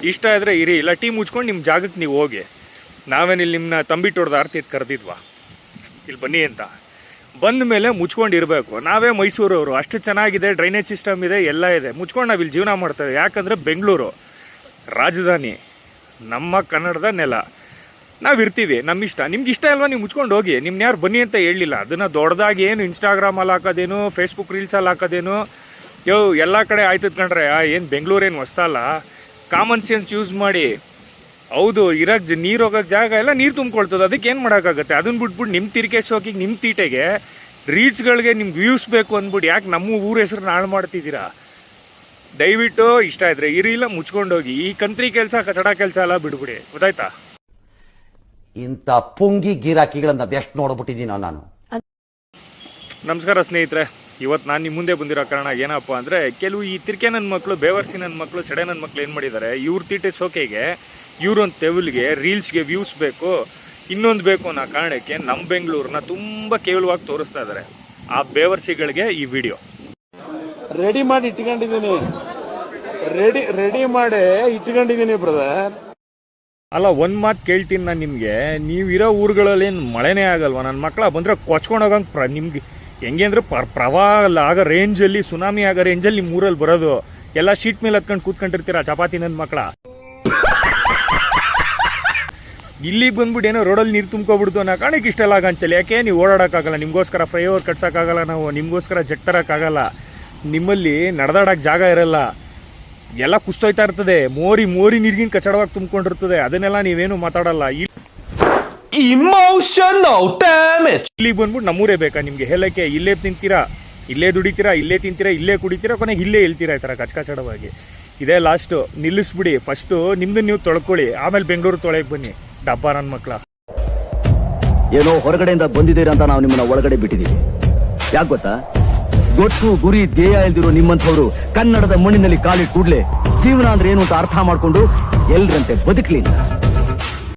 ಇಷ್ಟ ಆದರೆ ಇರಿ, ಇಲ್ಲ ಟೀ ಮುಚ್ಕೊಂಡು ನಿಮ್ಮ ಜಾಗಕ್ಕೆ ನೀವು ಹೋಗಿ. ನಾವೇನಿಲ್ಲಿ ನಿಮ್ಮನ್ನ ತಂಬಿಟ್ಟು ಹೊಡೆದು ಆರ್ತಿ ಕರೆದಿದ್ವಾ ಇಲ್ಲಿ ಬನ್ನಿ ಅಂತ. ಬಂದ ಮೇಲೆ ಮುಚ್ಕೊಂಡಿರಬೇಕು. ನಾವೇ ಮೈಸೂರವರು, ಅಷ್ಟು ಚೆನ್ನಾಗಿದೆ, ಡ್ರೈನೇಜ್ ಸಿಸ್ಟಮ್ ಇದೆ, ಎಲ್ಲ ಇದೆ, ಮುಚ್ಕೊಂಡು ನಾವು ಇಲ್ಲಿ ಜೀವನ ಮಾಡ್ತೇವೆ. ಯಾಕಂದರೆ ಬೆಂಗಳೂರು ರಾಜಧಾನಿ, ನಮ್ಮ ಕನ್ನಡದ ನೆಲ, ನಾವಿರ್ತೀವಿ, ನಮ್ಮ ಇಷ್ಟ. ನಿಮ್ಗೆ ಇಷ್ಟ ಅಲ್ವಾ, ನೀವು ಮುಚ್ಕೊಂಡು ಹೋಗಿ. ನಿಮ್ನ ಯಾರು ಬನ್ನಿ ಅಂತ ಹೇಳಲಿಲ್ಲ. ಅದನ್ನು ದೊಡ್ಡದಾಗಿ ಏನು ಇನ್ಸ್ಟಾಗ್ರಾಮಲ್ಲಿ ಹಾಕೋದೇನು, ಫೇಸ್ಬುಕ್ ರೀಲ್ಸಲ್ಲಿ ಹಾಕೋದೇನು, ಎಲ್ಲ ಕಡೆ ಆಯ್ತದ ಕಂಡ್ರೆ ಏನು ಬೆಂಗಳೂರೇನು ಹೊಸ್ತಲ್ಲ. ಕಾಮನ್ ಸೆನ್ಸ್ ಯೂಸ್ ಮಾಡಿ. ಹೌದು, ಇರೋಕ್ಕೆ ನೀರು ಹೋಗೋಕ್ಕೆ ಜಾಗ ಎಲ್ಲ ನೀರು ತುಂಬ್ಕೊಳ್ತದೆ, ಅದಕ್ಕೆ ಏನು ಮಾಡೋಕ್ಕಾಗತ್ತೆ. ಅದನ್ನ ಬಿಟ್ಬಿಟ್ಟು ನಿಮ್ಮ ತಿರ್ಕೆ ಶೋಕಿಗೆ, ನಿಮ್ಮ ತೀಟೆಗೆ, ರೀಲ್ಸ್ಗಳಿಗೆ ನಿಮ್ಗೆ ವ್ಯೂಸ್ ಬೇಕು ಅಂದ್ಬಿಟ್ಟು ಯಾಕೆ ನಮ್ಮ ಊರ ಹೆಸ್ರನ್ನ ಹಾಳು ಮಾಡ್ತಿದ್ದೀರಾ? ದಯವಿಟ್ಟು ಇಷ್ಟ ಇದ್ರೆ ಇರಿಲ್ಲ, ಮುಚ್ಕೊಂಡೋಗಿ. ಈ ಕಂತ್ರಿ ಕೆಲಸ, ಕಚಡ ಕೆಲಸ ಎಲ್ಲ ಬಿಡ್ಬಿಡಿ, ಗೊತ್ತಾಯ್ತಾ? ಇಂಥ ಪುಂಗಿ ಗಿರಾಕಿಗಳನ್ನ ಎಷ್ಟು ನೋಡ್ಬಿಟ್ಟಿದ್ದೀನೋ ನಾನು. ನಮಸ್ಕಾರ ಸ್ನೇಹಿತರೆ. ಇವತ್ತು ನಾನು ನಿಮ್ಮ ಮುಂದೆ ಬಂದಿರೋ ಕಾರಣ ಏನಪ್ಪ ಅಂದರೆ, ಕೆಲವು ಈ ತಿರ್ಕೆ ನನ್ನ ಮಕ್ಕಳು, ಬೇವರ್ಸಿ ನನ್ನ ಮಕ್ಕಳು, ಸೆಡೆ ನನ್ನ ಮಕ್ಕಳು ಏನು ಮಾಡಿದ್ದಾರೆ, ಇವ್ರ ತೀಟೆ ಸೋಕೆಗೆ, ಇವ್ರೊಂದು ತೆವಲ್ಗೆ, ರೀಲ್ಸ್ಗೆ ವ್ಯೂಸ್ ಬೇಕು, ಇನ್ನೊಂದು ಬೇಕು ಅನ್ನೋ ಕಾರಣಕ್ಕೆ ನಮ್ಮ ಬೆಂಗಳೂರನ್ನ ತುಂಬ ಕೇವಲವಾಗಿ ತೋರಿಸ್ತಾ ಇದ್ದಾರೆ. ಆ ಬೇವರ್ಸಿಗಳಿಗೆ ಈ ವಿಡಿಯೋ ರೆಡಿ ಮಾಡಿ ಇಟ್ಕೊಂಡಿದ್ದೀನಿ, ರೆಡಿ ಮಾಡಿ ಇಟ್ಕೊಂಡಿದ್ದೀನಿ ಬ್ರದರ್. ಅಲ್ಲ, ಒಂದು ಮಾತು ಕೇಳ್ತೀನಿ ನಾನು ನಿಮಗೆ, ನೀವಿರೋ ಊರುಗಳಲ್ಲಿ ಏನು ಮಳೆನೇ ಆಗಲ್ವಾ? ನನ್ನ ಮಕ್ಕಳ ಬಂದರೆ ಕೊಚ್ಕೊಂಡು ಹೋಗಂಗೆ ನಿಮ್ಗೆ ಹೆಂಗೆ ಅಂದರೆ ಪ್ರವಾಹ ಆಗೋ ರೇಂಜಲ್ಲಿ, ಸುನಾಮಿ ಆಗೋ ರೇಂಜಲ್ಲಿ ನಿಮ್ಮ ಊರಲ್ಲಿ ಬರೋದು. ಎಲ್ಲ ಶೀಟ್ ಮೇಲೆ ಹತ್ಕೊಂಡು ಕೂತ್ಕೊಂಡಿರ್ತೀರ ಚಪಾತಿ ನನ್ನ ಮಕ್ಕಳ. ಇಲ್ಲಿಗೆ ಬಂದ್ಬಿಟ್ಟು ಏನೋ ರೋಡಲ್ಲಿ ನೀರು ತುಂಬ್ಕೊಬಿಡ್ತು ಅನ್ನೋ ಕಾರಣಕ್ಕೆ ಇಷ್ಟೆಲ್ಲ ಆಗಂತಲ್ಲ. ಯಾಕೆ ನೀವು ಓಡಾಡೋಕ್ಕಾಗಲ್ಲ, ನಿಮಗೋಸ್ಕರ ಫ್ಲೈಓವರ್ ಕಟ್ಸೋಕ್ಕಾಗಲ್ಲ, ನಾವು ನಿಮಗೋಸ್ಕರ ಜಗ್ ತರೋಕ್ಕಾಗಲ್ಲ, ನಿಮ್ಮಲ್ಲಿ ನಡೆದಾಡೋಕ್ಕೆ ಜಾಗ ಇರಲ್ಲ, ಎಲ್ಲ ಕುಸ್ತೋಯ್ತಾ ಇರ್ತದೆ, ಮೋರಿ ನೀರಿಗಿನ ಕಚಡವಾಗಿ ತುಂಬ್ಕೊಂಡಿರ್ತದೆ, ಅದನ್ನೆಲ್ಲ ನೀವೇನು ಮಾತಾಡಲ್ಲ. Emotional damage. ಇಲ್ಲಿಗೆ ಬಂದ್ಬಿಟ್ಟು ನಮ್ಮೂರೇ ಬೇಕಾ ನಿಮಗೆ ಹೇಳಕ್ಕೆ? ಇಲ್ಲೇ ತಿಂತೀರಾ, ಇಲ್ಲೇ ದುಡಿತೀರಾ, ಇಲ್ಲೇ ತಿಂತೀರಾ, ಇಲ್ಲೇ ಕುಡಿತೀರಾ, ಕೊನೆಗೆ ಇಲ್ಲೇ ಹೇಳ್ತೀರಾ ಈ ಥರ ಕಚಡವಾಗಿ. ಇದೇ ಲಾಸ್ಟು, ನಿಲ್ಲಿಸ್ಬಿಡಿ. ಫಸ್ಟು ನಿಮ್ದು ನೀವು ತೊಳ್ಕೊಳ್ಳಿ, ಆಮೇಲೆ ಬೆಂಗಳೂರು ತೊಳೆಯಕ್ಕೆ ಬನ್ನಿ ಡಬ್ಬ ನನ್ನ ಮಕ್ಕಳ. ಏನೋ ಹೊರಗಡೆಯಿಂದ ಬಂದಿದ್ದೀರಾ ಅಂತ ನಾವು ನಿಮ್ಮನ್ನ ಒಳಗಡೆ ಬಿಟ್ಟಿದ್ದೀವಿ. ಯಾಕೆ ಗೊತ್ತಾ? ಗೊತ್ತು ಗುರಿ ಧ್ಯೇಯ ಇಲ್ದಿರೋ ನಿಮ್ಮಂಥವ್ರು ಕನ್ನಡದ ಮಣ್ಣಿನಲ್ಲಿ ಕಾಲಿಟ್ಟು ಕೂಡ್ಲೆ ಜೀವನ ಅಂದ್ರೆ ಏನು ಅಂತ ಅರ್ಥ ಮಾಡ್ಕೊಂಡು ಎಲ್ರಂತೆ ಬದುಕಲಿ.